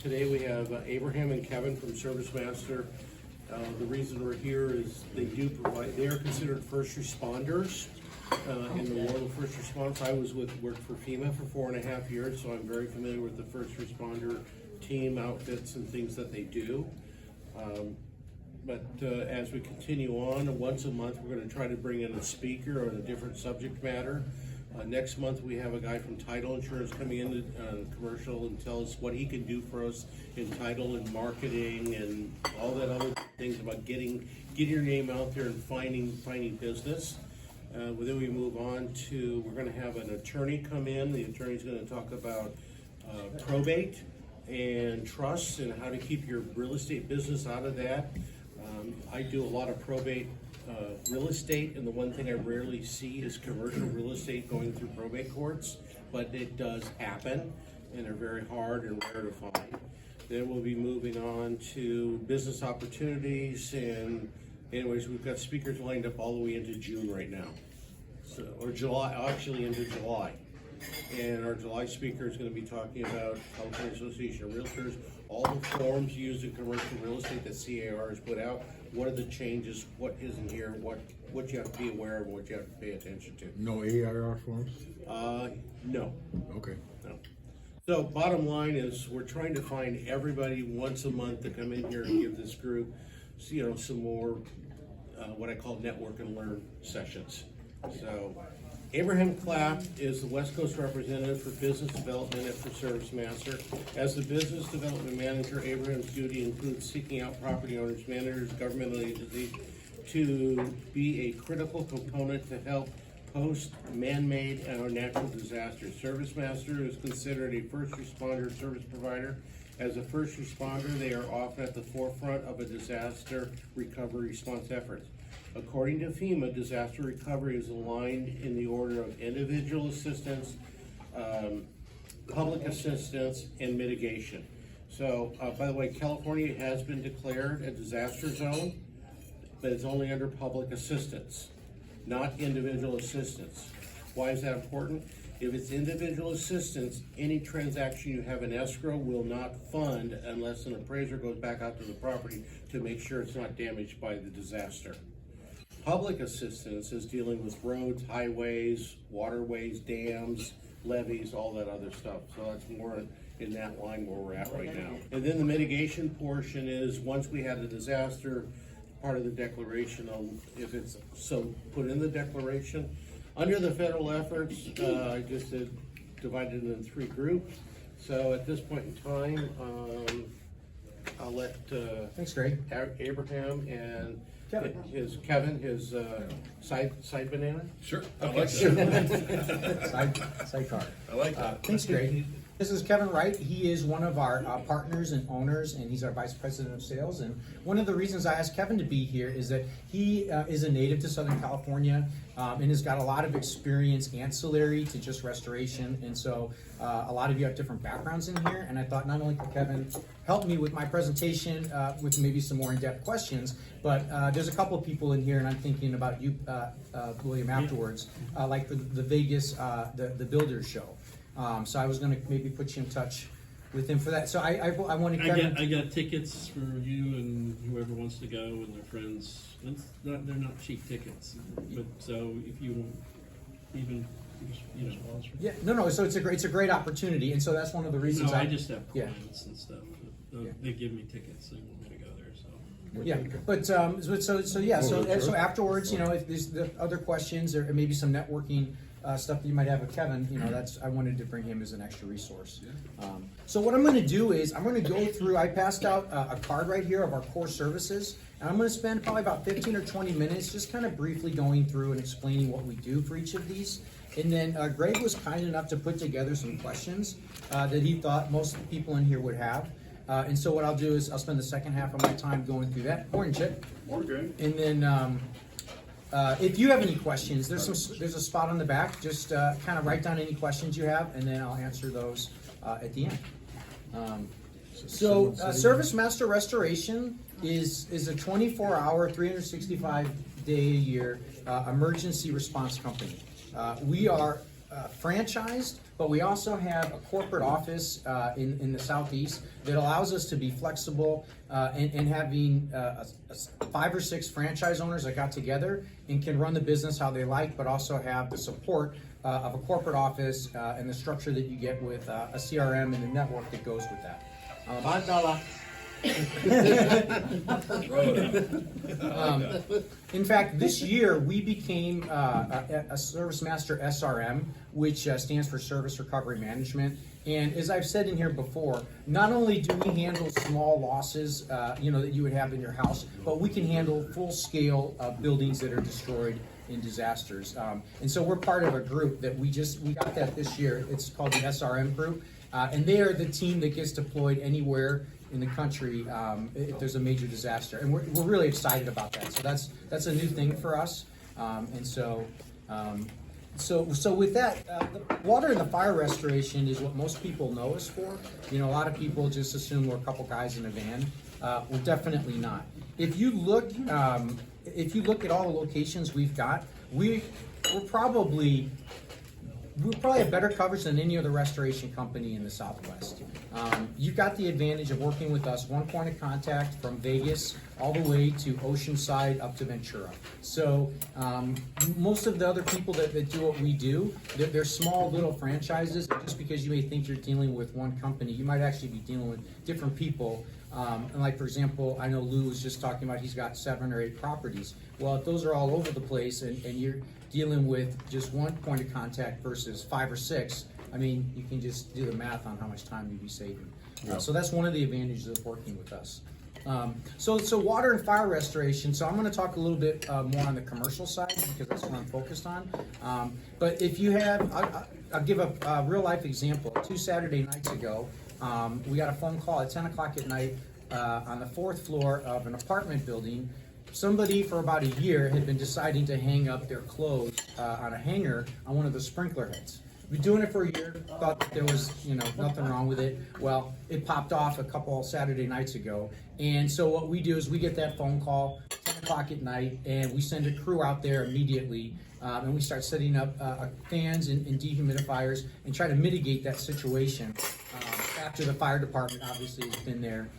Today we have Abraham and Kevin from Service Master. The reason we're here is they are considered first responders in the world of first response. I worked for FEMA for 4.5 years, so I'm very familiar with the first responder team outfits and things that they do. But as we continue on, once a month, we're going to try to bring in a speaker on a different subject matter. Next month, we have a guy from title insurance coming in commercial and tell us what he can do for us in title and marketing and all that other things about getting your name out there and finding business. Then we move on to, we're going to have an attorney come in. The attorney's going to talk about probate and trusts and how to keep your real estate business out of that. I do a lot of probate real estate, and the one thing I rarely see is commercial real estate going through probate courts, but it does happen, and they're very hard and rare to find. Then we'll be moving on to business opportunities, and anyways, we've got speakers lined up all the way into June right now, or July, actually into July. And our July speaker is going to be talking about California Association of Realtors, all the forms used in commercial real estate that CAR has put out. What are the changes? What isn't here? What you have to be aware of? What you have to pay attention to? No AIR forms? No. Okay. No. So bottom line is we're trying to find everybody once a month to come in here and give this group, some more what I call network and learn sessions. So Abraham Klapp is the West Coast representative for business development at the Service Master. As the business development manager, Abraham's duty includes seeking out property owners, managers, governmental agencies to be a critical component to help post man-made or natural disasters. Service Master is considered a first responder service provider. As a first responder, they are often at the forefront of a disaster recovery response efforts. According to FEMA, disaster recovery is aligned in the order of individual assistance, public assistance, and mitigation. So, by the way, California has been declared a disaster zone, but it's only under public assistance, not individual assistance. Why is that important? If it's individual assistance, any transaction you have in escrow will not fund unless an appraiser goes back out to the property to make sure it's not damaged by the disaster. Public assistance is dealing with roads, highways, waterways, dams, levees, all that other stuff. So that's more in that line where we're at right now. And then the mitigation portion is once we had a disaster, part of the declaration, if it's so put in the declaration. Under the federal efforts, I just divided it in 3 groups. So at this point in time, I'll let thanks, Greg. Abraham and Kevin. his side banana. Sure. Okay. Sidecar. I like that. Thanks, Greg. This is Kevin Wright. He is one of our partners and owners, and he's our vice president of sales. And one of the reasons I asked Kevin to be here is that he is a native to Southern California and has got a lot of experience ancillary to just restoration. And so a lot of you have different backgrounds in here. And I thought not only could Kevin help me with my presentation with maybe some more in-depth questions, but there's a couple of people in here, and I'm thinking about you, William, afterwards, like the Vegas, the Builders Show. So I was going to maybe put you in touch with him for that. So I wanted Kevin. I got tickets for you and whoever wants to go and their friends. They're not cheap tickets, but so if you even sponsor. Yeah, no. So it's a great opportunity, and so that's one of the reasons. No, I just have yeah. clients and stuff. They give me tickets. They want me to go there. So Yeah, but so afterwards, if there's the other questions or maybe some networking stuff that you might have with Kevin, I wanted to bring him as an extra resource. So what I'm going to do is I'm going to go through. I passed out a card right here of our core services, and I'm going to spend probably about 15 or 20 minutes just kind of briefly going through and explaining what we do for each of these. And then Greg was kind enough to put together some questions that he thought most people in here would have. And so what I'll do is I'll spend the second half of my time going through that. Morning, Chip. Okay. And then if you have any questions, there's a spot on the back. Just kind of write down any questions you have, and then I'll answer those at the end. Service Master Restoration is a 24-hour, 365-day-a-year emergency response company. We are franchised, but we also have a corporate office in the southeast that allows us to be flexible and having 5 or 6 franchise owners that got together and can run the business how they like, but also have the support of a corporate office and the structure that you get with a CRM and the network that goes with that. $5. In fact, this year we became a Service Master SRM, which stands for Service Recovery Management. And as I've said in here before, not only do we handle small losses, that you would have in your house, but we can handle full-scale buildings that are destroyed in disasters. And so we're part of a group that we got that this year. It's called the SRM group, and they are the team that gets deployed anywhere in the country if there's a major disaster, and we're really excited about that. So that's a new thing for us, So with that, the water and the fire restoration is what most people know us for. A lot of people just assume we're a couple guys in a van. We're definitely not. If you look at all the locations we've got, we're probably have better coverage than any other restoration company in the Southwest. You've got the advantage of working with us, one point of contact from Vegas all the way to Oceanside up to Ventura. So most of the other people that do what we do, they're small little franchises. Just because you may think you're dealing with one company, you might actually be dealing with different people. And like, for example, I know Lou was just talking about he's got 7 or 8 properties. Well, if those are all over the place and you're dealing with just one point of contact versus 5 or 6, I mean, you can just do the math on how much time you'd be saving. So that's one of the advantages of working with us. So water and fire restoration. So I'm going to talk a little bit more on the commercial side because that's what I'm focused on. But if you have, I'll give a real life example. 2 Saturday nights ago, we got a phone call at 10 o'clock at night on the 4th floor of an apartment building. Somebody for about a year had been deciding to hang up their clothes on a hanger on one of the sprinkler heads. We've been doing it for a year, thought that there was nothing wrong with it. Well, it popped off a couple Saturday nights ago. And so what we do is we get that phone call 10 o'clock at night and we send a crew out there immediately and we start setting up fans and dehumidifiers and try to mitigate that situation after the fire department obviously has been there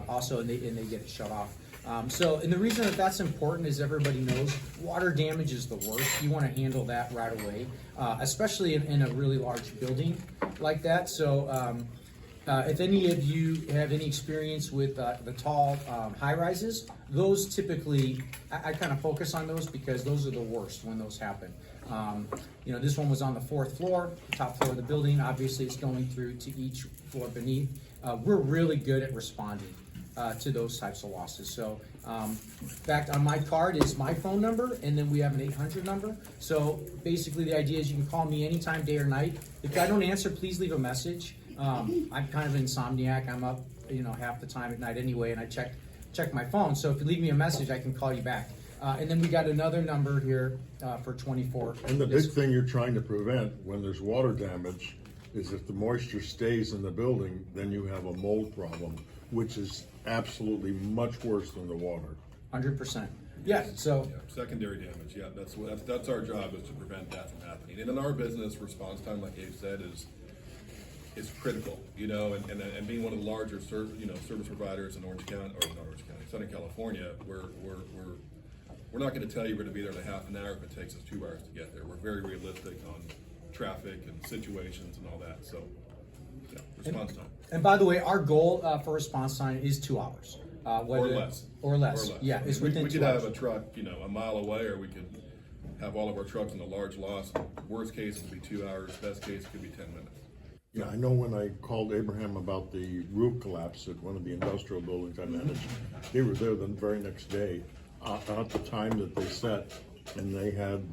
also and they get it shut off. And the reason that that's important is everybody knows water damage is the worst. You want to handle that right away, especially in a really large building like that. So if any of you have any experience with the tall high-rises, those typically, I kind of focus on those because those are the worst when those happen. This one was on the 4th floor, top floor of the building. Obviously, it's going through to each floor beneath. We're really good at responding to those types of losses. So, in fact, on my card is my phone number, and then we have an 800 number. So basically the idea is you can call me anytime, day or night. If I don't answer, please leave a message. I'm kind of an insomniac. I'm up, half the time at night anyway, and I check my phone. So if you leave me a message, I can call you back. And then we got another number here for 24. And the big thing you're trying to prevent when there's water damage is if the moisture stays in the building, then you have a mold problem, which is absolutely much worse than the water. 100%. Yeah. So secondary damage. Yeah, that's our job, is to prevent that from happening. And in our business, response time, like Abe said, is critical. And being one of the larger service providers in Southern California, we're not going to tell you we're going to be there in a half an hour if it takes us 2 hours to get there. We're very realistic on traffic and situations and all that. So, yeah, response time. And by the way, our goal for response time is 2 hours. Or less. Or less. Yeah, it's within 2 hours. We could have a truck, a mile away, or we could have all of our trucks in a large loss. Worst case, it would be 2 hours. Best case, it could be 10 minutes. Yeah, I know when I called Abraham about the roof collapse at one of the industrial buildings I managed, they were there the very next day at the time that they set, and they had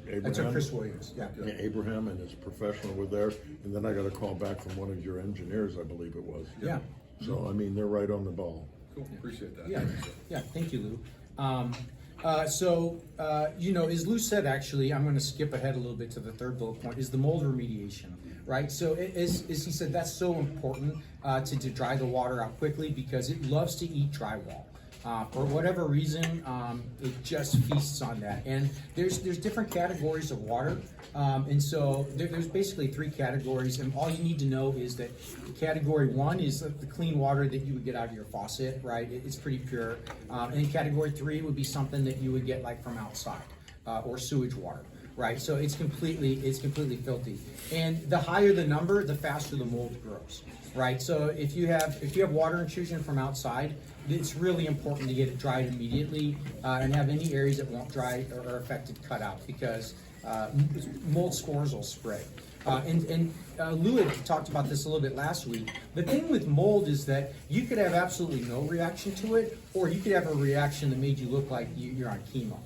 Abraham. That's Chris Williams. Yeah. Abraham and his professional were there, and then I got a call back from one of your engineers, I believe it was. Yeah. So I mean, they're right on the ball. Cool. Appreciate that. Yeah. Thank you, Lou. As Lou said, actually, I'm going to skip ahead a little bit to the 3rd bullet point, is the mold remediation, right? So as he said, that's so important to dry the water out quickly because it loves to eat drywall. For whatever reason, it just feasts on that. And there's different categories of water. And so there's basically 3 categories, and all you need to know is that category 1 is the clean water that you would get out of your faucet, right? It's pretty pure. And then category 3 would be something that you would get like from outside, or sewage water, right? So it's completely filthy. And the higher the number, the faster the mold grows, right? So if you have water intrusion from outside, it's really important to get it dried immediately, and have any areas that won't dry or are affected cut out, because mold spores will spread. And Lou had talked about this a little bit last week. The thing with mold is that you could have absolutely no reaction to it, or you could have a reaction that made you look like you're on chemo.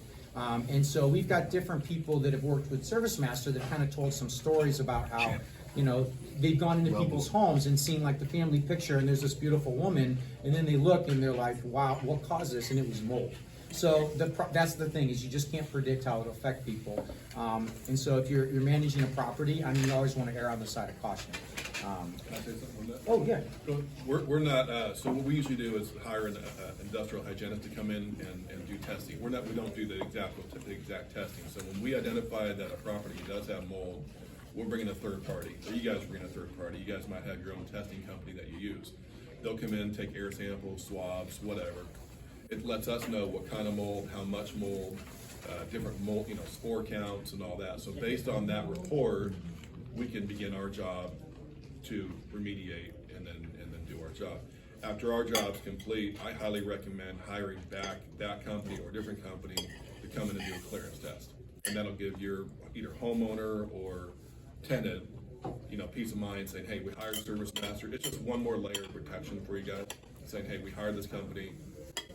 And so we've got different people that have worked with ServiceMaster that kind of told some stories about how, you know, they've gone into people's homes and seen like the family picture, and there's this beautiful woman, and then they look and they're like, wow, what caused this? And it was mold. So that's the thing, is you just can't predict how it'll affect people. And so if you're managing a property, I mean, you always want to err on the side of caution. Can I say something on that? Oh, yeah. So we're not, so what we usually do is hire an industrial hygienist to come in and do testing. We don't do the exact testing. So when we identify that a property does have mold, we're bringing a third party, or you guys are bringing a third party. You guys might have your own testing company that you use. They'll come in, take air samples, swabs, whatever. It lets us know what kind of mold, how much mold, different mold, spore counts and all that. So based on that report, we can begin our job to remediate and then do our job. After our job's complete, I highly recommend hiring back that company or a different company to come in and do a clearance test. And that'll give your either homeowner or tenant, peace of mind, saying, hey, we hired ServiceMaster. It's just one more layer of protection for you guys, saying, hey, we hired this company,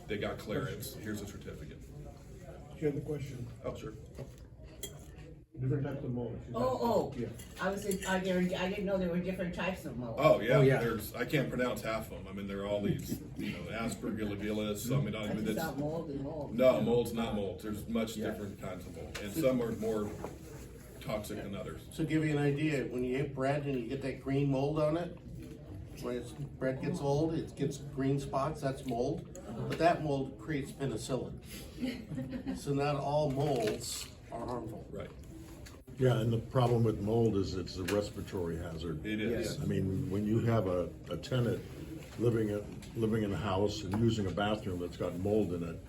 they got clearance, here's a certificate. You had the question. Oh, sure. Different types of mold. Yeah. I didn't know there were different types of mold. Oh, yeah, Oh, yeah. I can't pronounce half of them. I mean, there are all these, aspergillovirus, I mean, It's not mold and mold. no, mold's not mold. There's much different kinds of mold, and some are more toxic than others. So to give you an idea, when you eat bread and you get that green mold on it, when bread gets old, it gets green spots, that's mold. But that mold creates penicillin. So not all molds are harmful. Right. Yeah, and the problem with mold is it's a respiratory hazard. It is. Yes. I mean, when you have a tenant living in a house and using a bathroom that's got mold in it,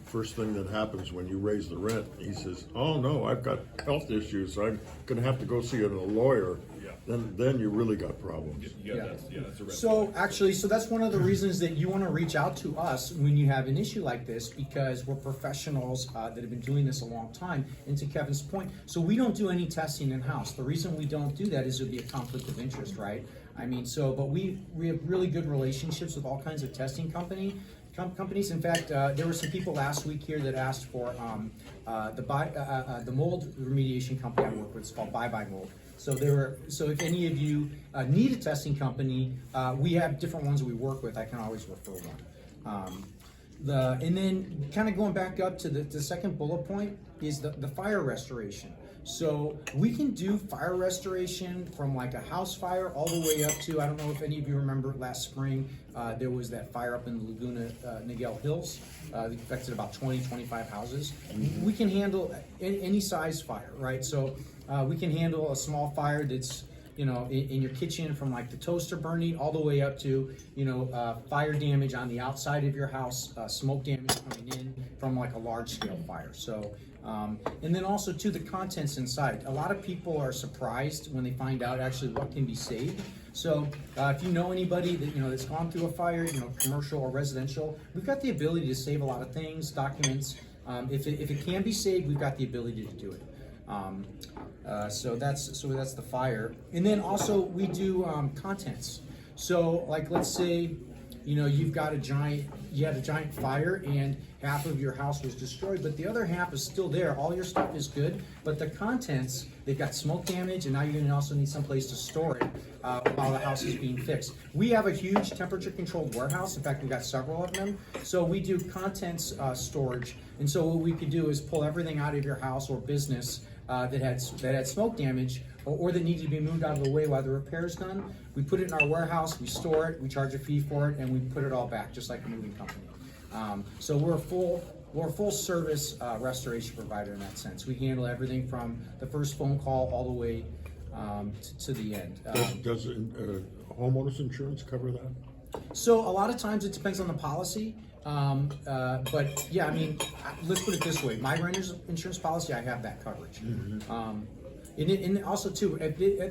first thing that happens when you raise the rent, he says, oh no, I've got health issues, so I'm gonna have to go see a lawyer. Yeah. Then you really got problems. That's a red So flag. actually, that's one of the reasons that you want to reach out to us when you have an issue like this, because we're professionals that have been doing this a long time. And to Kevin's point, so we don't do any testing in-house. The reason we don't do that is it would be a conflict of interest, right? I mean, but we have really good relationships with all kinds of testing companies. In fact, there were some people last week here that asked for the mold remediation company I work with. It's called Bye Bye Mold. So if any of you need a testing company, we have different ones we work with. I can always refer one. And then kind of going back up to the second bullet point is the fire restoration. So we can do fire restoration from like a house fire all the way up to, I don't know if any of you remember last spring, there was that fire up in the Laguna Niguel Hills that affected about 25 houses. We can handle any size fire, right? So we can handle a small fire that's, in your kitchen, from like the toaster burning all the way up to, fire damage on the outside of your house, smoke damage coming in from like a large scale fire. So, and then also to the contents inside. A lot of people are surprised when they find out actually what can be saved. So if you know anybody that, that's gone through a fire, commercial or residential, we've got the ability to save a lot of things, documents. If it can be saved, we've got the ability to do it. So that's the fire. And then also we do contents. So like, let's say, you had a giant fire and half of your house was destroyed, but the other half is still there. All your stuff is good, but the contents, they've got smoke damage, and now you're gonna also need some place to store it while the house is being fixed. We have a huge temperature controlled warehouse. In fact, we've got several of them. So we do contents storage. And so what we could do is pull everything out of your house or business that had smoke damage or that needed to be moved out of the way while the repair is done. We put it in our warehouse, we store it, we charge a fee for it, and we put it all back, just like a moving company. So we're a full service restoration provider in that sense. We handle everything from the first phone call all the way to the end. Does homeowners insurance cover that? So a lot of times it depends on the policy. But yeah, I mean, let's put it this way: my renter's insurance policy, I have that coverage. And also too,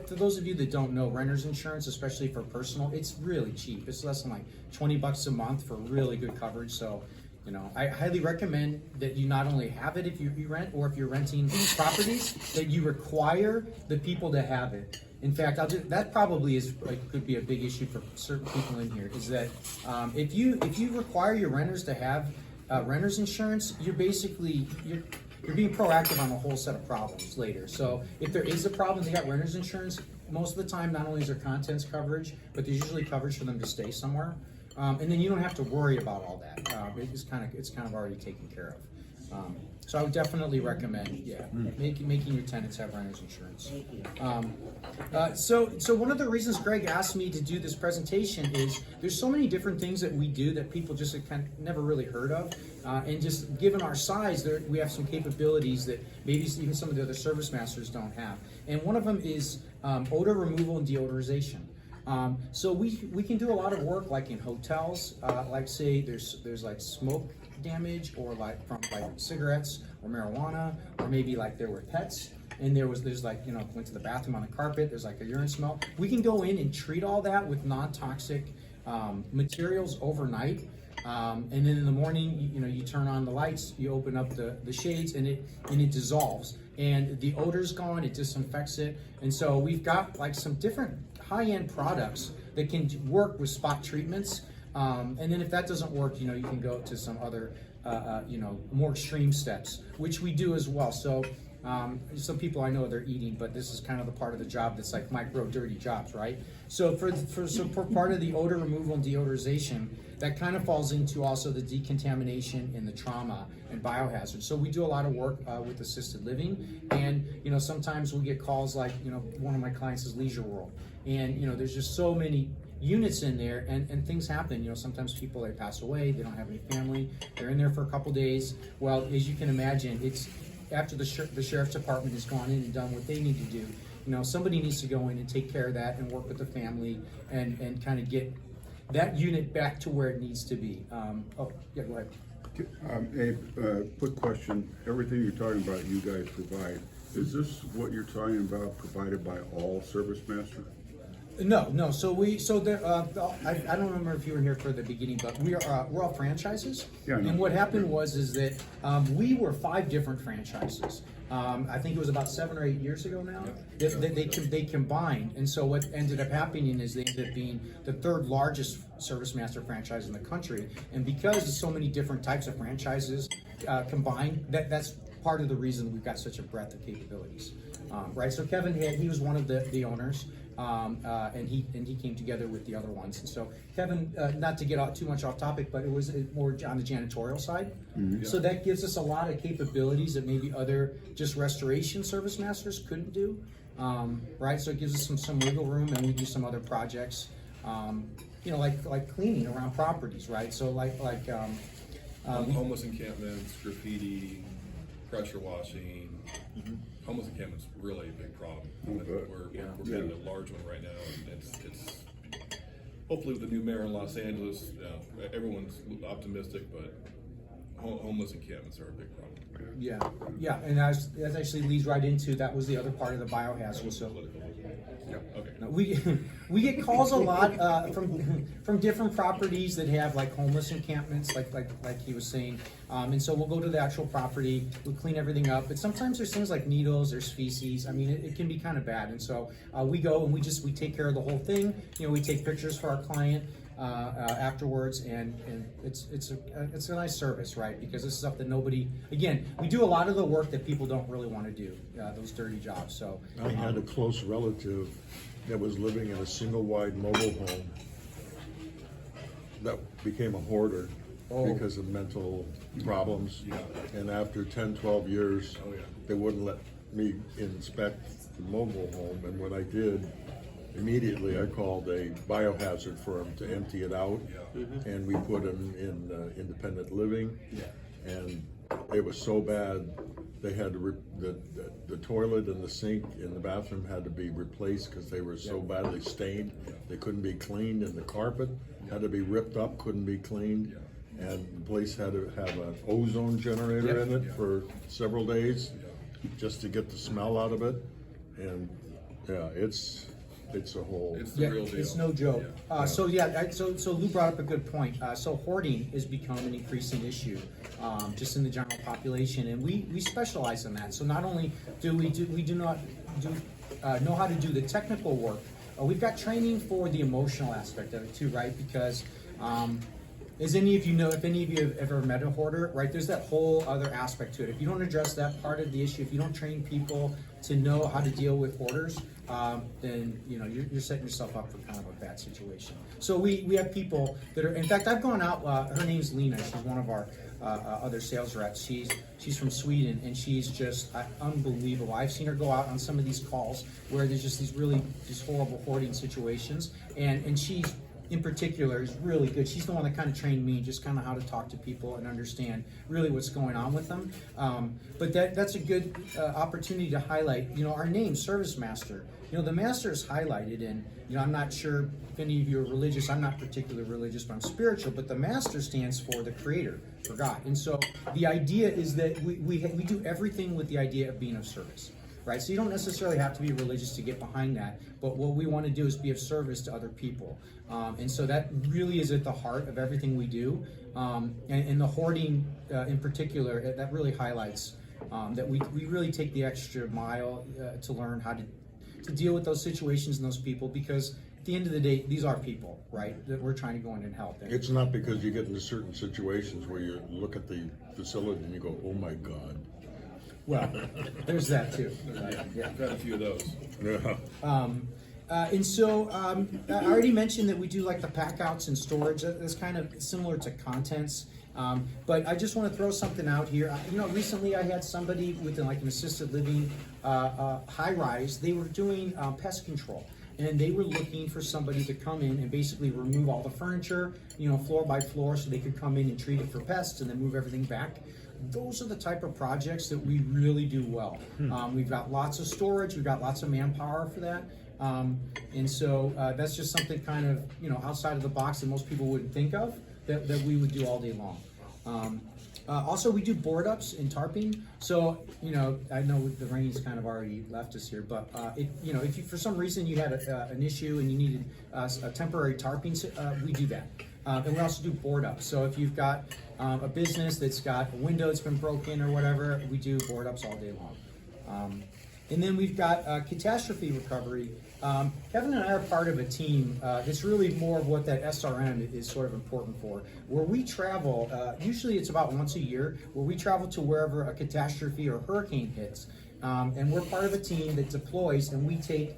for those of you that don't know, renter's insurance, especially for personal, it's really cheap. It's less than like $20 a month for really good coverage. So, you know, I highly recommend that you not only have it if you rent, or if you're renting properties, that you require the people to have it. In fact, that probably is could be a big issue for certain people in here. Is that if you require your renters to have renter's insurance, you're being proactive on a whole set of problems later. So if there is a problem, they got renter's insurance. Most of the time, not only is there contents coverage, but there's usually coverage for them to stay somewhere, and then you don't have to worry about all that. It's kind of already taken care of. So I would definitely recommend, making your tenants have renter's insurance. So one of the reasons Greg asked me to do this presentation is there's so many different things that we do that people just kind of never really heard of, and just given our size, we have some capabilities that maybe even some of the other service masters don't have. And one of them is odor removal and deodorization. So we can do a lot of work like in hotels, like say there's like smoke damage, or like from like cigarettes or marijuana, or maybe like there were pets and there's like, you know, went to the bathroom on the carpet, there's like a urine smell. We can go in and treat all that with non-toxic materials overnight. And then in the morning, you turn on the lights, you open up the shades, and it dissolves, and the odor's gone, it disinfects it. And so we've got like some different high-end products that can work with spot treatments. And then if that doesn't work, you can go to some other, more extreme steps, which we do as well. So some people I know they're eating, but this is kind of the part of the job that's like micro dirty jobs, right? So for part of the odor removal and deodorization, that kind of falls into also the decontamination and the trauma and biohazard. So we do a lot of work with assisted living, and sometimes we get calls like, one of my clients is Leisure World, and there's just so many units in there, and things happen. Sometimes people, they pass away, they don't have any family, they're in there for a couple days. Well, as you can imagine, it's after the sheriff's department has gone in and done what they need to do. Somebody needs to go in and take care of that and work with the family and kind of get that unit back to where it needs to be. Go ahead. Quick question. Everything you're talking about, you guys provide. Is this what you're talking about provided by all service masters? No. So I don't remember if you were here for the beginning, but we're all franchises. Yeah, I know. And what happened is that we were 5 different franchises. I think it was about 7 or 8 years ago now. They combined, and so what ended up happening is they ended up being the 3rd largest service master franchise in the country. And because there's so many different types of franchises combined, that's part of the reason we've got such a breadth of capabilities. Right. So Kevin he was one of the owners. And he came together with the other ones. And so Kevin, not to get too much off topic, but it was more on the janitorial side. Mm-hmm. So that gives us a lot of capabilities that maybe other just restoration service masters couldn't do. Right. So it gives us some wiggle room, and we do some other projects. Like cleaning around properties. Right. So homeless encampments, graffiti, pressure washing. Mm-hmm. Homeless encampment's really a big problem. We're getting a large one right now, and it's hopefully with the new mayor in Los Angeles, everyone's optimistic, but homeless encampments are a big problem. Yeah, and that actually leads right into, that was the other part of the biohazard. So Okay. we get calls a lot from different properties that have like homeless encampments, like he was saying, and so we'll go to the actual property, we'll clean everything up, but sometimes there's things like needles, there's feces. I mean, it can be kind of bad, and so we go and we take care of the whole thing. We take pictures for our client afterwards, and it's a nice service, right? Because this is stuff that we do a lot of the work that people don't really want to do, those dirty jobs. So I had a close relative that was living in a single-wide mobile home that became a hoarder because of mental problems. Yeah. And after 10, 12 years, they wouldn't let me inspect the mobile home, and when I did, immediately I called a biohazard firm to empty it out. And we put them in independent living. And it was so bad, they had to, the toilet and the sink in the bathroom had to be replaced because they were so badly stained. They couldn't be cleaned, and the carpet had to be ripped up, couldn't be cleaned. And the place had to have an ozone generator in it for several days just to get the smell out of it. And yeah, it's a whole. It's the real deal. It's no joke. So Lou brought up a good point. So hoarding has become an increasing issue, just in the general population, and we specialize in that. So not only do we know how to do the technical work, we've got training for the emotional aspect of it too, right? Because as any of you know, if any of you have ever met a hoarder, right, there's that whole other aspect to it. If you don't address that part of the issue, if you don't train people to know how to deal with hoarders, then you're setting yourself up for kind of a bad situation. So we have people that are, in fact, I've gone out, her name's Lena, she's one of our other sales reps. She's from Sweden, and she's just unbelievable. I've seen her go out on some of these calls where there's just these really just horrible hoarding situations, and she's, in particular, is really good. She's the one that kind of trained me just kind of how to talk to people and understand really what's going on with them. But that's a good opportunity to highlight, our name, Service Master. The Master is highlighted, and I'm not sure if any of you are religious. I'm not particularly religious, but I'm spiritual. But the Master stands for the Creator, for God. And so the idea is that we do everything with the idea of being of service. Right, so you don't necessarily have to be religious to get behind that, but what we want to do is be of service to other people, and so that really is at the heart of everything we do. And the hoarding, in particular, that really highlights that we really take the extra mile to learn how to deal with those situations and those people, because at the end of the day, these are people, right, that we're trying to go in and help. It's not because you get into certain situations where you look at the facility and you go, oh my God. Well, there's that too. Right? Yeah. I've had a few of those. And so I already mentioned that we do like the pack outs and storage. That's kind of similar to contents. But I just want to throw something out here. Recently I had somebody with like an assisted living high rise. They were doing pest control. And they were looking for somebody to come in and basically remove all the furniture, floor by floor, so they could come in and treat it for pests and then move everything back. Those are the type of projects that we really do well. We've got lots of storage, we've got lots of manpower for that. And so that's just something kind of, outside of the box that most people wouldn't think of that we would do all day long. Also, we do board ups and tarping. So, I know the rain's kind of already left us here, but if you, for some reason you had an issue and you needed a temporary tarping, we do that. And we also do board ups. So if you've got a business that's got a window that's been broken or whatever, we do board ups all day long. And then we've got catastrophe recovery. Kevin and I are part of a team that's really more of what that SRM is sort of important for. Where we travel, usually it's about once a year, where we travel to wherever a catastrophe or hurricane hits. And we're part of a team that deploys, and we take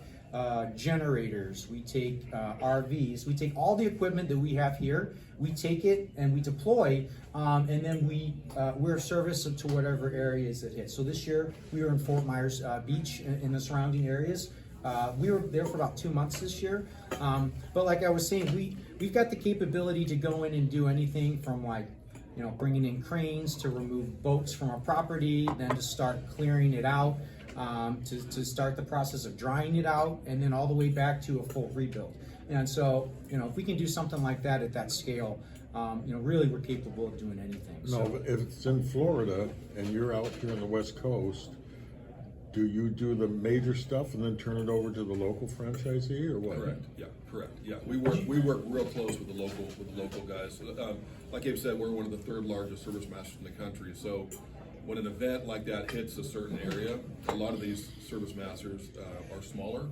generators, we take RVs, we take all the equipment that we have here, we take it and we deploy, and then we're of service to whatever areas it hits. So this year we were in Fort Myers Beach in the surrounding areas. We were there for about 2 months this year, but like I was saying, we've got the capability to go in and do anything from bringing in cranes to remove boats from our property, then to start clearing it out, to start the process of drying it out, and then all the way back to a full rebuild. And so, if we can do something like that at that scale, really we're capable of doing anything. No, but if it's in Florida and you're out here on the West Coast, do you do the major stuff and then turn it over to the local franchisee, or what? Correct. Yeah, correct. Yeah, we work real close with the local guys. Like Abe said, we're one of the third largest service masters in the country. So when an event like that hits a certain area, a lot of these service masters are smaller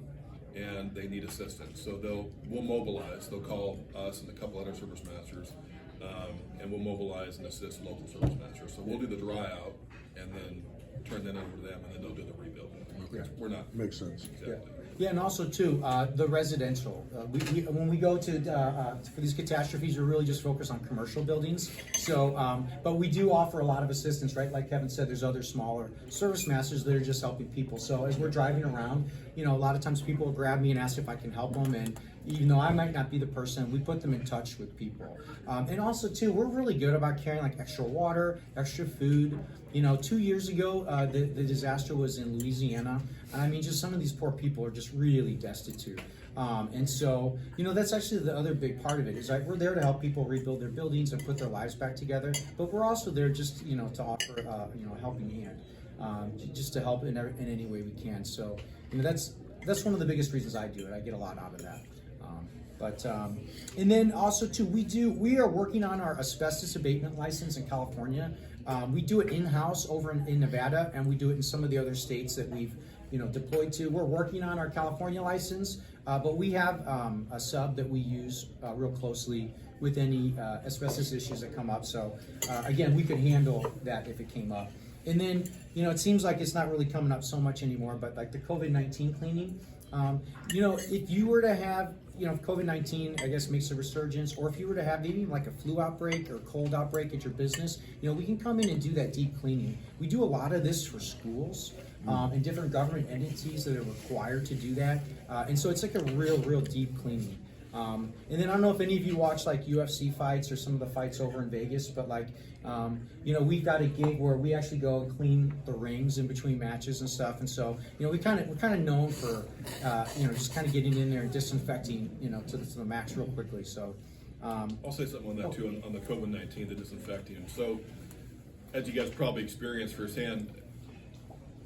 and they need assistance. So we'll mobilize. They'll call us and a couple other service masters, and we'll mobilize and assist local service masters. So we'll do the dry out and then turn that over to them, and then they'll do the rebuild. Yeah. We're not Makes sense. exactly. Yeah, and also too, the residential. When we go to for these catastrophes, we're really just focused on commercial buildings. So, but we do offer a lot of assistance, right? Like Kevin said, there's other smaller service masters that are just helping people. So as we're driving around, you know, a lot of times people will grab me and ask if I can help them, and even though I might not be the person, we put them in touch with people. And also too, we're really good about carrying like extra water, extra food. You know, 2 years ago, the disaster was in Louisiana, and I mean, just some of these poor people are just really destitute. And so, you know, that's actually the other big part of it is like we're there to help people rebuild their buildings and put their lives back together, but we're also there just, you know, to offer, you know, a helping hand, just to help in any way we can. So, you know, that's one of the biggest reasons I do it. I get a lot out of that. And then also too, we are working on our asbestos abatement license in California. We do it in-house over in Nevada, and we do it in some of the other states that we've, you know, deployed to. We're working on our California license, but we have a sub that we use real closely with any asbestos issues that come up. So again, we could handle that if it came up. And then, you know, it seems like it's not really coming up so much anymore, but like the COVID-19 cleaning, you know, if you were to have, you know, if COVID-19, I guess, makes a resurgence, or if you were to have maybe like a flu outbreak or cold outbreak at your business, you know, we can come in and do that deep cleaning. We do a lot of this for schools and different government entities that are required to do that. And so it's like a real deep cleaning. And then I don't know if any of you watch like UFC fights or some of the fights over in Vegas, but like, you know, we've got a gig where we actually go and clean the rings in between matches and stuff. And so, you know, we're kind of known for, you know, just kind of getting in there and disinfecting, you know, to the max real quickly. So, I'll say something on that too, on the COVID-19, the disinfecting. So, as you guys probably experienced firsthand,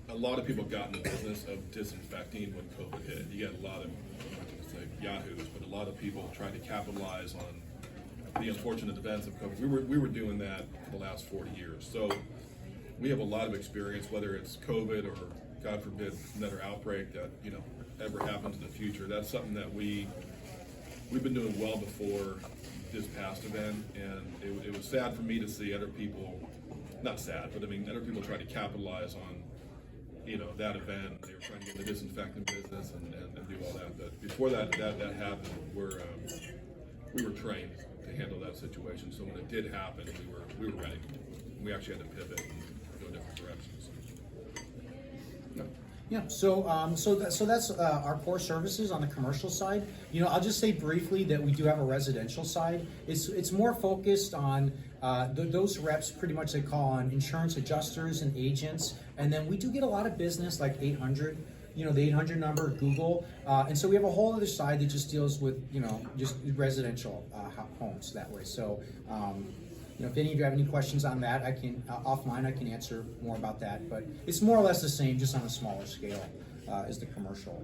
a lot of people got in the business of disinfecting when COVID hit. You got a lot of, I'm not going to say yahoos, but a lot of people trying to capitalize on the unfortunate events of COVID. We were doing that for the last 40 years. So we have a lot of experience, whether it's COVID or, God forbid, another outbreak that, you know, ever happens in the future. That's something that we've been doing well before this past event, and it was sad for me to see other people, not sad, but I mean, other people try to capitalize on, you know, that event. They were trying to get in the disinfectant business and do all that. But before that happened, we were trained to handle that situation. So when it did happen, we were ready. We actually had to pivot and go different directions. yeah. So that's our core services on the commercial side. You know, I'll just say briefly that we do have a residential side. It's more focused on those reps. Pretty much they call on insurance adjusters and agents, and then we do get a lot of business like 800. You know, the 800 number, Google, and so we have a whole other side that just deals with, you know, just residential homes that way. So, you know, if any of you have any questions on that, I can offline I can answer more about that. But it's more or less the same, just on a smaller scale as the commercial.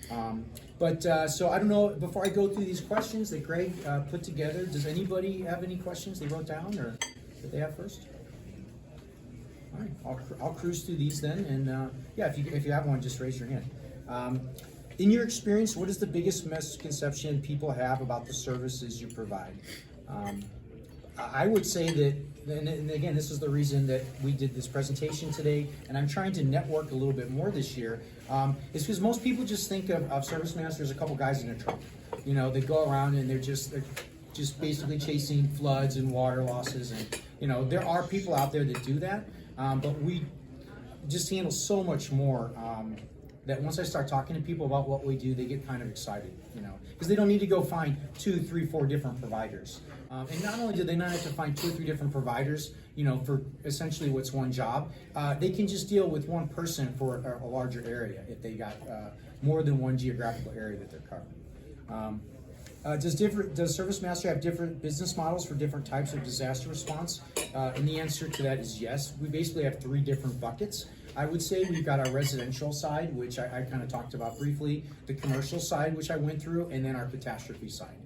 So I don't know. Before I go through these questions that Greg put together, does anybody have any questions they wrote down or that they have first? All right, I'll cruise through these then, and yeah, if you have one, just raise your hand. In your experience, what is the biggest misconception people have about the services you provide? I would say that, and again, this is the reason that we did this presentation today, and I'm trying to network a little bit more this year, is because most people just think of service masters as a couple guys in a truck. You know, they go around and they're just basically chasing floods and water losses, and you know, there are people out there that do that. But we just handle so much more that once I start talking to people about what we do, they get kind of excited, you know, because they don't need to go find 2, 3, 4 different providers. And not only do they not have to find 2 or 3 different providers, you know, for essentially what's one job, they can just deal with one person for a larger area if they got more than one geographical area that they're covering. Does Service Master have different business models for different types of disaster response? And the answer to that is yes. We basically have 3 different buckets. I would say we've got our residential side, which I kind of talked about briefly, the commercial side, which I went through, and then our catastrophe side.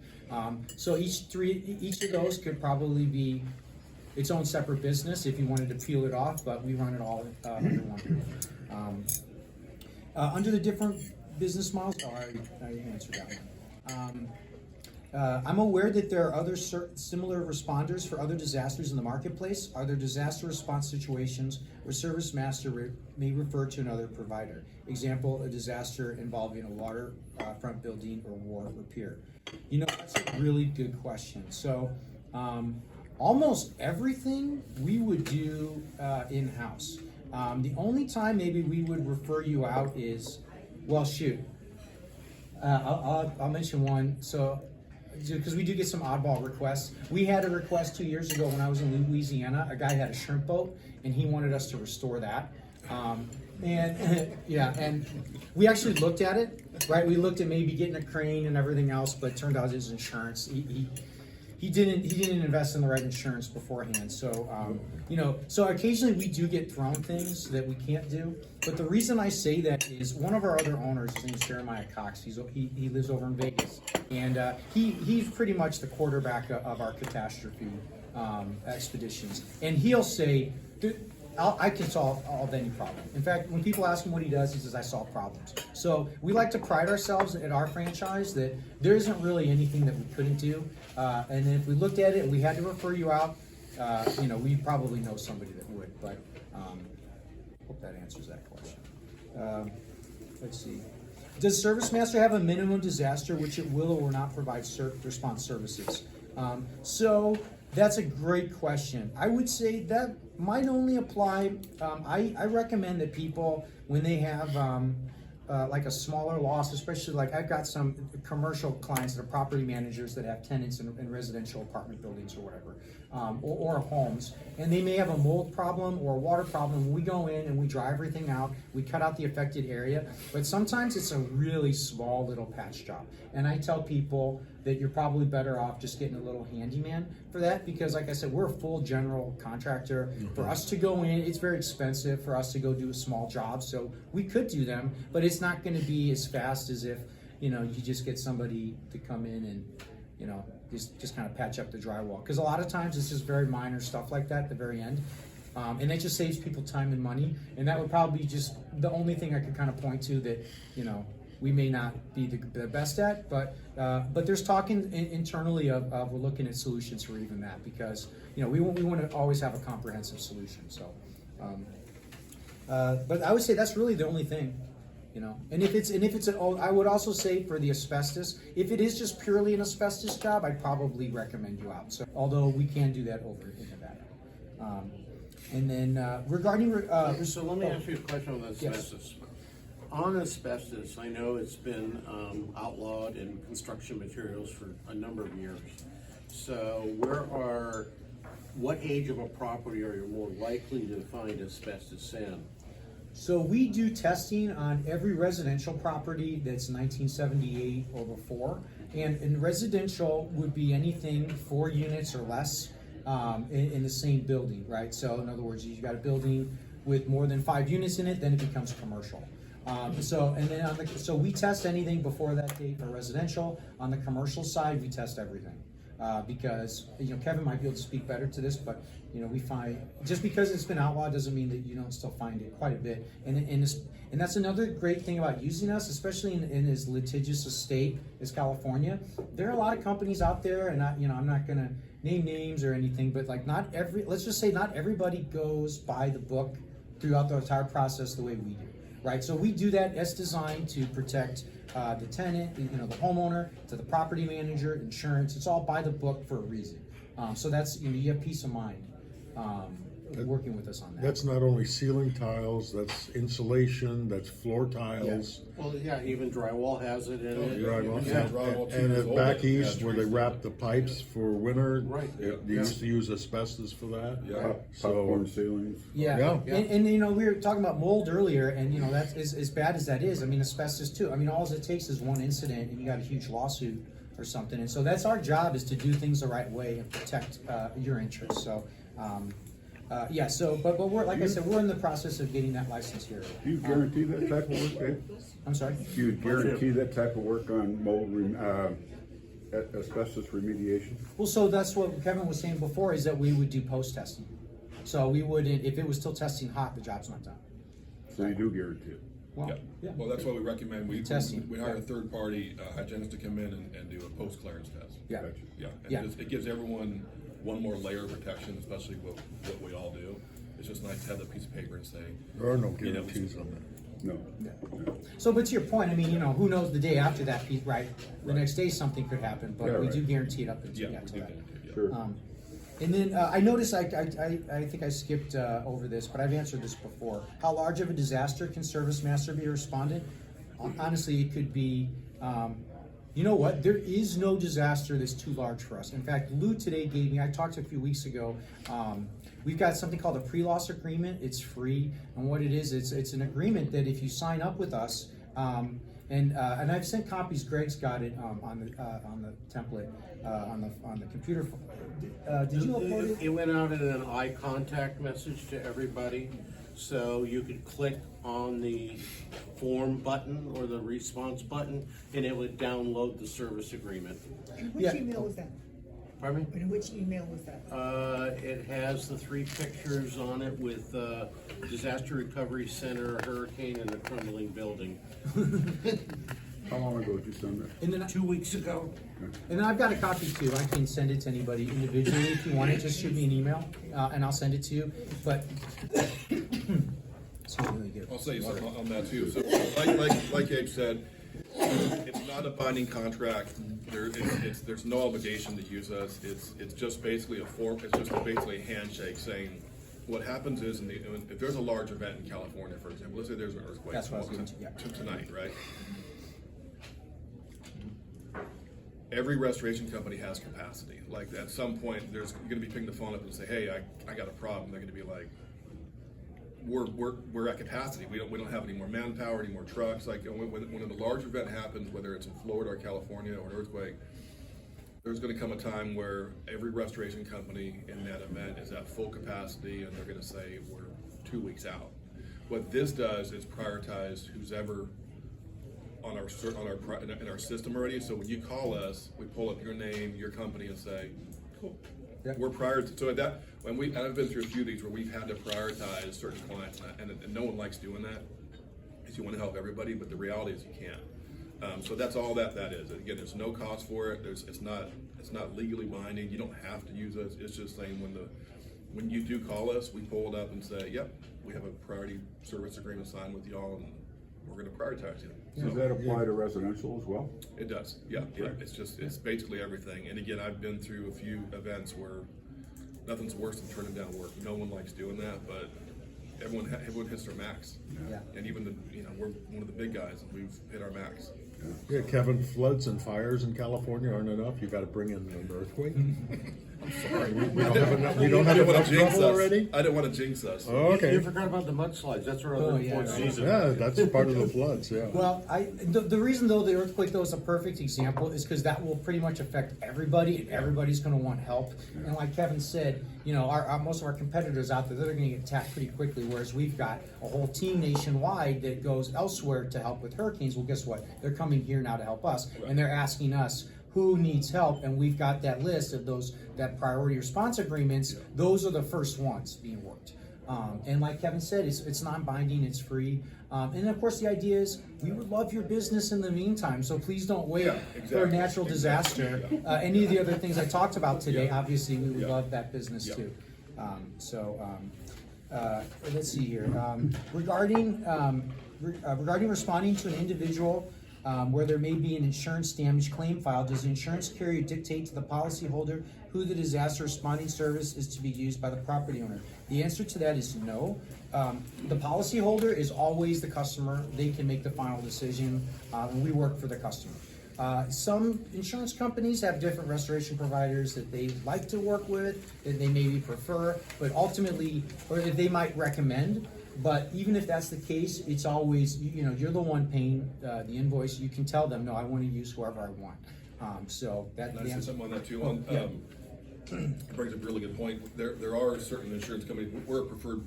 So each of those could probably be its own separate business if you wanted to peel it off, but we run it all under one. Under the different business models, I answered that one. I'm aware that there are other similar responders for other disasters in the marketplace. Are there disaster response situations where Service Master may refer to another provider? Example, a disaster involving a waterfront building or wharf or pier. You know, that's a really good question. So, almost everything we would do in-house. The only time maybe we would refer you out is, well, shoot. I'll mention one. So, because we do get some oddball requests. We had a request 2 years ago when I was in Louisiana. A guy had a shrimp boat, and he wanted us to restore that. And yeah, and we actually looked at it, right? We looked at maybe getting a crane and everything else, but it turned out his insurance. He didn't invest in the right insurance beforehand. So you know, so occasionally we do get thrown things that we can't do. But the reason I say that is one of our other owners, his name's Jeremiah Cox. He lives over in Vegas, and he's pretty much the quarterback of our catastrophe expeditions. And he'll say, I can solve any problem. In fact, when people ask him what he does, he says, I solve problems. So we like to pride ourselves at our franchise that there isn't really anything that we couldn't do. And then if we looked at it and we had to refer you out, you know, we probably know somebody that would. But hope that answers that question. Let's see. Does Service Master have a minimum disaster which it will or will not provide response services? So that's a great question. I would say that might only apply. I recommend that people, when they have like a smaller loss, especially like I've got some commercial clients that are property managers that have tenants in residential apartment buildings or whatever, or homes, and they may have a mold problem or a water problem. We go in and we dry everything out, we cut out the affected area, but sometimes it's a really small little patch job. And I tell people that you're probably better off just getting a little handyman for that, because like I said, we're a full general contractor. For us to go in, it's very expensive for us to go do a small job, so we could do them, but it's not going to be as fast as if, you know, you just get somebody to come in and, you know, just kind of patch up the drywall. Because a lot of times it's just very minor stuff like that at the very end. And that just saves people time and money. And that would probably be just the only thing I could kind of point to that, you know, we may not be the best at, but there's talking internally of we're looking at solutions for even that, because, you know, we want to always have a comprehensive solution. So, but I would say that's really the only thing, you know. And if it's I would also say for the asbestos, if it is just purely an asbestos job, I'd probably recommend you out. So, although we can do that over in Nevada. And then regarding so let me ask you a question on asbestos. Yes. On asbestos, I know it's been outlawed in construction materials for a number of years. So what age of a property are you more likely to find asbestos in? So we do testing on every residential property that's 1978 or before. And residential would be anything 4 units or less in the same building, right? So in other words, you've got a building with more than 5 units in it, then it becomes commercial. So we test anything before that date for residential. On the commercial side, we test everything. Because, you know, Kevin might be able to speak better to this, but, you know, we find, just because it's been outlawed doesn't mean that you don't still find it quite a bit. And that's another great thing about using us, especially in as litigious a state as California. There are a lot of companies out there, and I'm not gonna name names or anything, but like let's just say not everybody goes by the book throughout the entire process the way we do. Right, so we do that as designed to protect the tenant, you know, the homeowner, to the property manager, insurance. It's all by the book for a reason. So that's, you know, you have peace of mind working with us on that. That's not only ceiling tiles, that's insulation, that's floor tiles. Well, yeah, even drywall has it in it. Drywall. Yeah. Drywall, And too, back is east old. where they wrap the pipes for winter, Right. they used to use asbestos for that. Yeah. Popcorn ceilings. Yeah. Yeah. And you know, we were talking about mold earlier, and you know, that's as bad as that is. I mean, asbestos too. I mean, all it takes is one incident, and you got a huge lawsuit or something. And so that's our job, is to do things the right way and protect your interests. So. Yeah, so, but we're, like I said, we're in the process of getting that license here. Do you guarantee that type of work, Dave? I'm sorry? Do you guarantee that type of work on mold, asbestos remediation? Well, so that's what Kevin was saying before, is that we would do post-testing. So we wouldn't, if it was still testing hot, the job's not done. So you do guarantee it? Well, Yeah, well, that's why we recommend, we Testing, hire a yeah. third-party hygienist to come in and do a post-clearance test. Yeah. Yeah, Yeah. and it gives everyone one more layer of protection, especially what we all do. It's just nice to have that piece of paper and say, There are no you know, guarantees on that. No. So, but to your point, I mean, who knows the day after that piece, right? The next day something could happen, but Yeah, we right. do guarantee it up until, yeah, we till do that. that, yeah. Sure. And then I noticed, I think I skipped over this, but I've answered this before. How large of a disaster can Service Master be a respondent? Honestly, it could be, you know what? There is no disaster that's too large for us. In fact, Lou today gave me, I talked a few weeks ago, we've got something called a pre-loss agreement. It's free. And what it is, it's an agreement that if you sign up with us, and I've sent copies. Greg's got it on the template on the computer. Did you upload it? It went out in an eye contact message to everybody, so you could click on the form button or the response button, and it would download the service agreement. And which Yeah. email was that? Pardon me? And which email was that? It has the 3 pictures on it with Disaster Recovery Center, a hurricane, and a crumbling building. How long ago did you send that? And then 2 weeks ago. And then I've got a copy too. I can send it to anybody individually if you want it. Just shoot me an email and I'll send it to you. But excuse me, I'll say something on that too. So, like Abe said, it's not a binding contract. There's no obligation to use us. It's just basically a form. It's just basically a handshake saying, what happens is, if there's a large event in California, for example, let's say there's an earthquake. That's what I was going to, yeah. Tonight, right? Every restoration company has capacity. Like at some point, you're going to be picking the phone up and say, "Hey, I got a problem." They're going to be like, "We're at capacity. We don't have any more manpower, any more trucks." Like when a large event happens, whether it's in Florida or California or an earthquake, there's going to come a time where every restoration company in that event is at full capacity, and they're going to say, "We're 2 weeks out." What this does is prioritize who's ever in our system already. So when you call us, we pull up your name, your company, and say, "Cool, Yep. we're prioritized." So that and I've been through a few of these where we've had to prioritize certain clients, and no one likes doing that, because you want to help everybody, but the reality is you can't. So that's all that is. Again, there's no cost for it. It's not legally binding. You don't have to use us. It's just saying when you do call us, we pull it up and say, "Yep, we have a priority service agreement signed with y'all, and we're going to prioritize you." Does that apply to residential as well? It does, yeah. It's basically everything. And again, I've been through a few events where nothing's worse than turning down work. No one likes doing that, but everyone hits their max. Yeah. And even we're one of the big guys, and we've hit our max. Yeah, Kevin, floods and fires in California aren't enough. You gotta bring in an earthquake. Sorry, We don't have enough trouble already? I didn't want to jinx us. Oh, okay. You forgot about the mudslides. That's our other yeah, important right. season. Yeah, that's part of the floods, yeah. Well, the reason though the earthquake though is a perfect example is because that will pretty much affect everybody and everybody's going to want help. And like Kevin said, most of our competitors out there, they're going to get attacked pretty quickly, whereas we've got a whole team nationwide that goes elsewhere to help with hurricanes. Well, guess what? They're coming here now to help us, and they're asking us who needs help, and we've got that list of that priority response agreements. Those are the first ones being worked. And like Kevin said, it's non-binding, it's free. And of course the idea is we would love your business in the meantime, so please don't wait for a natural disaster. Any of the other things I talked about today, obviously we would love that business too. Let's see here. Regarding responding to an individual where there may be an insurance damage claim filed, does the insurance carrier dictate to the policyholder who the disaster responding service is to be used by the property owner? The answer to that is no. The policyholder is always the customer. They can make the final decision, and we work for the customer. Some insurance companies have different restoration providers that they like to work with, that they maybe prefer, but ultimately, or that they might recommend. But even if that's the case, it's always, you're the one paying the invoice. You can tell them, no, I want to use whoever I want. So that Can I say something on that too? It brings up a really good point. There are certain insurance companies. We're a preferred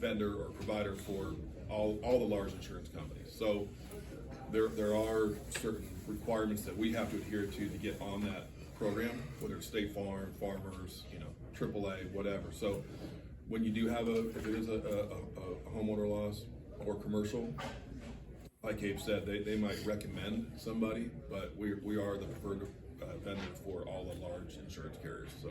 vendor or provider for all the large insurance companies. So there are certain requirements that we have to adhere to get on that program, whether it's State Farm, Farmers, AAA, whatever. So when you do have if it is a homeowner loss or commercial, like Abe said, they might recommend somebody, but we are the preferred vendor for all the large insurance carriers, so.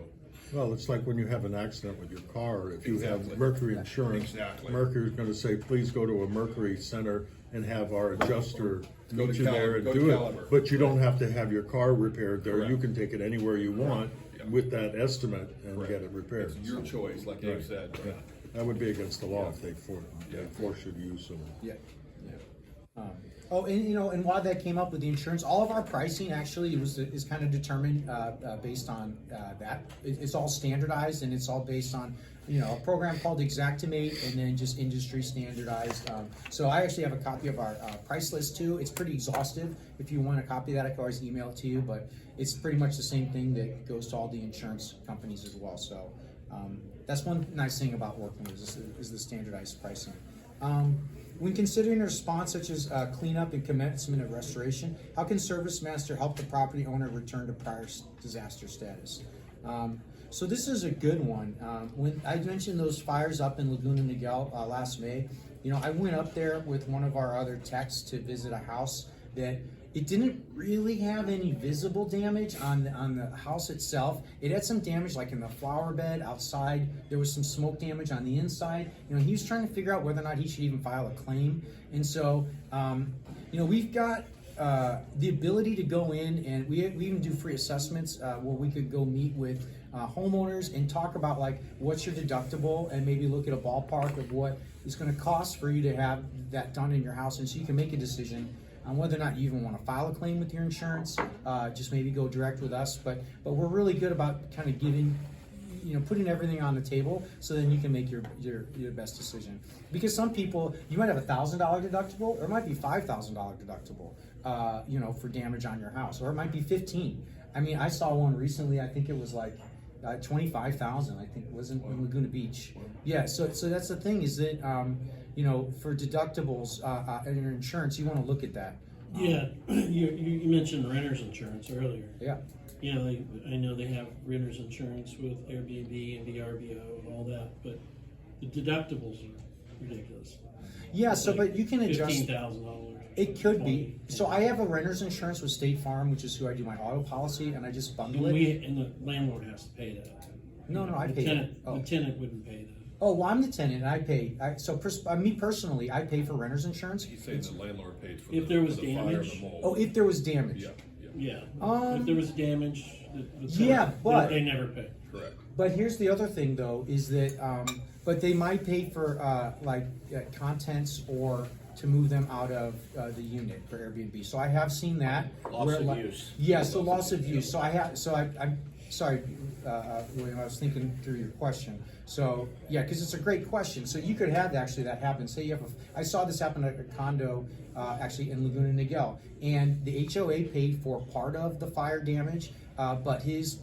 Well, it's like when you have an accident with your car, if you Exactly. have Mercury Insurance, Exactly. Mercury's gonna say, please go to a Mercury Center and have our adjuster Go meet to you there and Go to do Caliber. it. But you don't have to have your car repaired there, you Correct. can take it anywhere you want Yeah. with that estimate and Correct. get it repaired. It's your choice, like Abe Right. said. Yeah. That would be against the law if they Yeah. force you to use them. Yeah. Oh, and and while that came up with the insurance, all of our pricing actually is kind of determined based on that. It's all standardized and it's all based on a program called Xactimate and then just industry standardized. So I actually have a copy of our price list too. It's pretty exhaustive. If you want a copy of that, I can always email it to you. But it's pretty much the same thing that goes to all the insurance companies as well. So that's one nice thing about working with is the standardized pricing. When considering a response such as cleanup and commencement of restoration, how can Service Master help the property owner return to prior disaster status? So this is a good one. When I mentioned those fires up in Laguna Niguel last May, I went up there with one of our other techs to visit a house that it didn't really have any visible damage on the house itself. It had some damage like in the flower bed outside. There was some smoke damage on the inside. He was trying to figure out whether or not he should even file a claim. And so, we've got the ability to go in and we even do free assessments where we could go meet with homeowners and talk about like what's your deductible and maybe look at a ballpark of what it's going to cost for you to have that done in your house, and so you can make a decision on whether or not you even want to file a claim with your insurance. Just maybe go direct with us, but we're really good about kind of giving, putting everything on the table so then you can make your best decision. Because some people, you might have $1,000 deductible, or it might be $5,000 deductible, for damage on your house, or it might be 15. I mean, I saw one recently. I think it was like 25,000. I think it was in Laguna Beach. Yeah. So that's the thing is that for deductibles and your insurance, you want to look at that. Yeah, you mentioned renter's insurance earlier. Yeah. I know they have renter's insurance with Airbnb and VRBO and all that, but the deductibles are ridiculous. Yeah. So, but you can adjust. $15,000. It could be. So I have a renter's insurance with State Farm, which is who I do my auto policy, and I just bundle it. And the landlord has to pay that. No, I pay it. The tenant wouldn't pay that. Oh, well, I'm the tenant, and I pay. Me personally, I pay for renter's insurance. He's saying the landlord pays for If there was for the fire and damage. the mold. Oh, if there was damage. Yeah, Yeah. If there was damage, the Yeah, tenant, but- they never pay. correct. But here's the other thing, though, is that but they might pay for contents or to move them out of the unit for Airbnb. So I have seen that. Loss where, of use. Yeah, so loss of use. So I'm sorry, William, I was thinking through your question. So yeah, because it's a great question. So you could have actually that happen. Say you have I saw this happen at a condo actually in Laguna Niguel, and the HOA paid for part of the fire damage. But his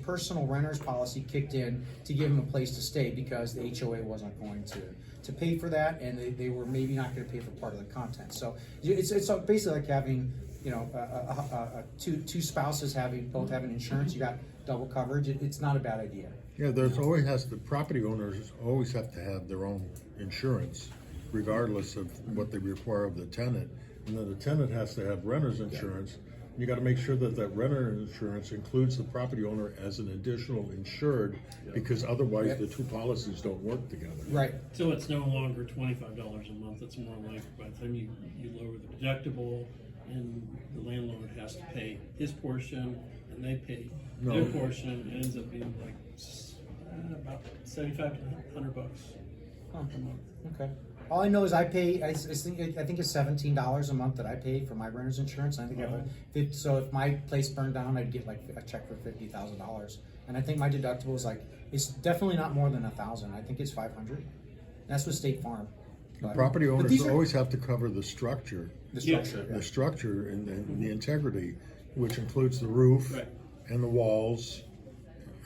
personal renter's policy kicked in to give him a place to stay because the HOA wasn't going to pay for that, and they were maybe not going to pay for part of the content. So it's basically like having two spouses both having insurance. You got double coverage. It's not a bad idea. Yeah, the property owners always have to have their own insurance, regardless of what they require of the tenant. And then the tenant has to have renter's insurance. You gotta make sure that renter insurance includes the property owner as an additional insured, because otherwise the two policies don't work together. Right. So it's no longer $25 a month. It's more like by the time you lower the deductible, and the landlord has to pay his portion, and they pay their portion, it ends up being like about $75 to $100 a month. Okay. All I know is I pay. I think it's $17 a month that I pay for my renter's insurance. I think so if my place burned down, I'd get like a check for $50,000, and I think my deductible is it's definitely not more than $1,000. I think it's $500. That's with State Farm. But, Property owners always have to cover the structure. The structure. The structure and the integrity, which includes the roof and the walls,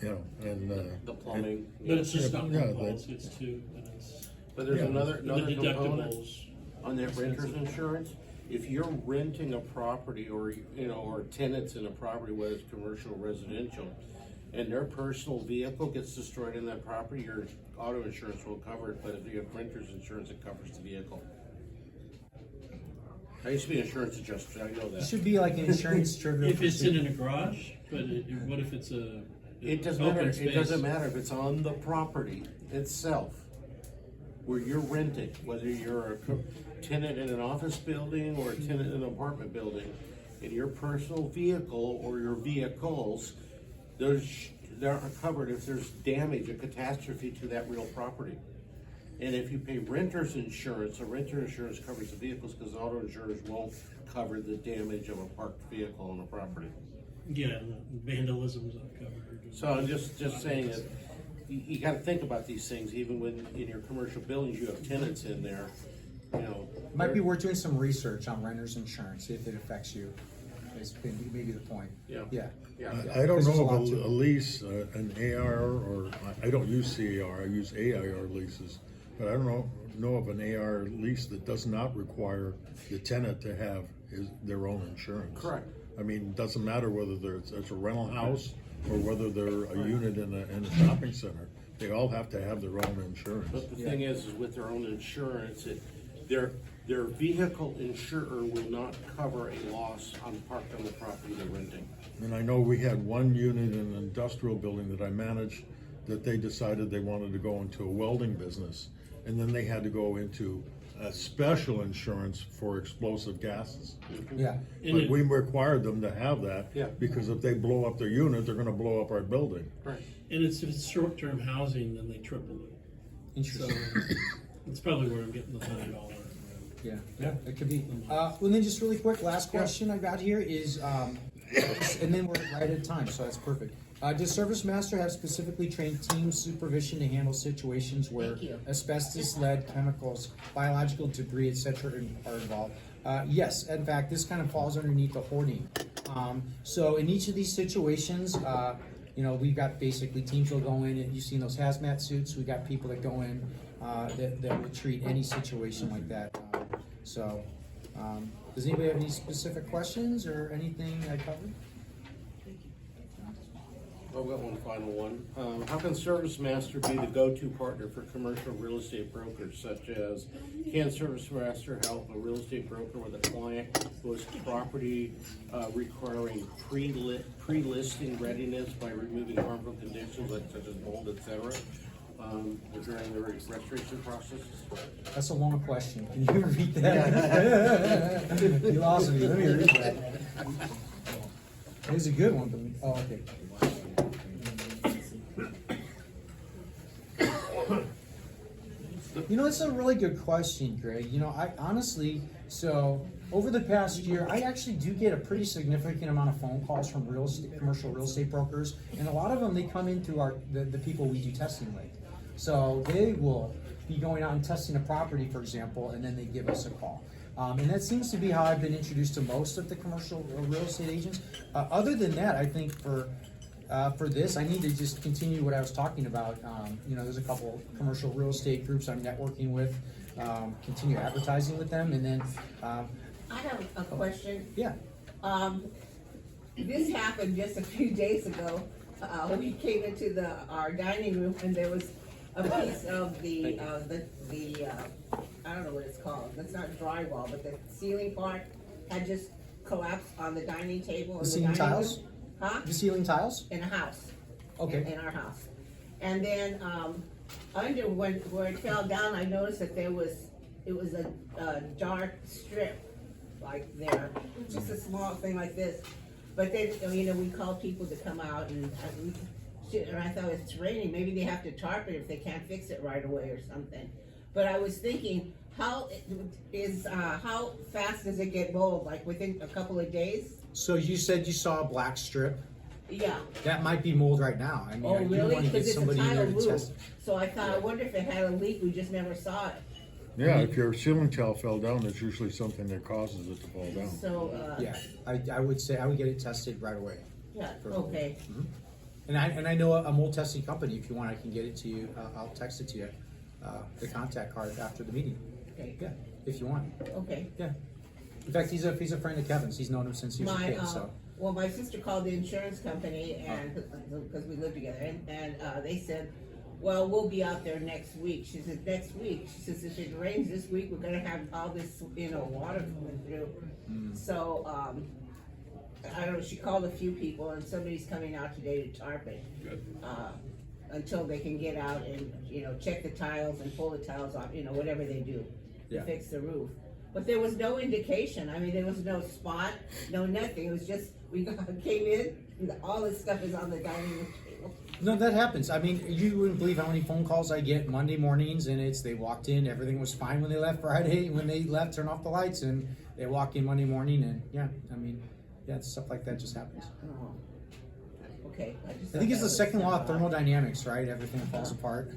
and The plumbing. But it's just not Yeah, one policy, it's two, and it's But there's another the component deductibles. on that renter's insurance. If you're renting a property or tenants in a property, whether it's commercial or residential, and their personal vehicle gets destroyed in that property, your auto insurance will cover it, but if you have renter's insurance, it covers the vehicle. I used to be an insurance adjuster, I know It that. should be like an insurance trivia. If it's in a garage, but what if it's a It doesn't open matter, space? it doesn't matter if it's on the property itself, where you're renting, whether you're a tenant in an office building or a tenant in an apartment building, in your personal vehicle or your vehicles, they are covered if there's damage, a catastrophe to that real property. And if you pay renter's insurance, a renter insurance covers the vehicles, because auto insurance won't cover the damage of a parked vehicle on a property. Yeah, vandalism's not covered. So I'm just saying that you gotta think about these things, even when in your commercial buildings, you have tenants in there, you know. Might be worth doing some research on renter's insurance, see if it affects you, is maybe the point. Yeah. Yeah. Yeah. I don't Because there's a know lot of to it. a lease, an AR, or, I don't use CAR, I use AIR leases, but I don't know of an AR lease that does not require the tenant to have their own insurance. Correct. I mean, it doesn't matter whether it's a rental house or whether they're a unit in a shopping center, they all have to have their own insurance. But the thing is with their own insurance, their vehicle insurer will not cover a loss parked on the property they're renting. And I know we had one unit in an industrial building that I managed, that they decided they wanted to go into a welding business. And then they had to go into a special insurance for explosive gases. Yeah. But we required them to have that. Yeah. Because if they blow up their unit, they're gonna blow up our building. Right. And if it's short-term housing, then they triple it. So Interesting. it's probably where I'm getting the $100. Yeah, it could be. Well, then just really quick, last question I got here is, and then we're right at time, so that's perfect. Does Service Master have specifically trained team supervision to handle situations where Thank you. asbestos, lead, chemicals, biological debris, etc. are involved? Yes, in fact, this kind of falls underneath the hoarding. So in each of these situations, we've got basically teams will go in, and you've seen those hazmat suits. We got people that go in that will treat any situation like that. Does anybody have any specific questions or anything I covered? I've got one final one. How can Service Master be the go-to partner for commercial real estate brokers, such as, can Service Master help a real estate broker with a client who has property requiring pre-listing readiness by removing harmful conditions such as mold, etc., during the restoration process? That's a long question. Can you repeat that? You lost me. Let me read that. It was a good one, but, okay. It's a really good question, Greg. I honestly, over the past year, I actually do get a pretty significant amount of phone calls from commercial real estate brokers, and a lot of them, they come in through the people we do testing with. So they will be going out and testing a property, for example, and then they give us a call. And that seems to be how I've been introduced to most of the commercial real estate agents. Other than that, I think for this, I need to just continue what I was talking about. There's a couple commercial real estate groups I'm networking with, continue advertising with them, and then, I have a question. yeah. This happened just a few days ago. We came into our dining room and there was a piece of the I don't know what it's called. It's not drywall, but the ceiling part had just collapsed on the dining table. The in ceiling dining tiles? room. Huh? The ceiling tiles? In a house. Okay. In our house. And then, under where it fell down, I noticed that it was a dark strip, like there, just a small thing like this. But then, we called people to come out and I thought it's raining, maybe they have to tarp it if they can't fix it right away or something. But I was thinking, how fast does it get mold, like within a couple of days? So you said you saw a black strip? Yeah. That might be mold right now. I mean, Oh, I do really? want to get Because it's a somebody in there tile to roof. test it. So I thought, I wonder if it had a leak, we just never saw it. Yeah, if your ceiling tile fell down, it's usually something that causes it to fall down. So, Yeah, I would say I would get it tested right away. yeah, okay. And I know a mold testing company. If you want, I can get it to you. I'll text it to you. The contact card after the meeting. Okay. Yeah, if you want. Okay. Yeah. In fact, he's a friend of Kevin's. He's known him since he was a kid. So. Well, my sister called the insurance company and, because we live together, and they said, well, we'll be out there next week. She said, next week? She says, if it rains this week, we're gonna have all this, water coming through. So, I don't know, she called a few people and somebody's coming out today to tarp it. Good. Until they can get out and, check the tiles and pull the tiles off, whatever they do to Yeah. fix the roof. But there was no indication. I mean, there was no spot, no nothing. It was just, came in, and all this stuff is on the dining room table. No, that happens. I mean, you wouldn't believe how many phone calls I get Monday mornings, and they walked in, everything was fine when they left Friday. When they left, turn off the lights, and they walk in Monday morning, and stuff like that just happens. Oh. Okay. I think it's the second law of thermodynamics, right? Everything falls apart.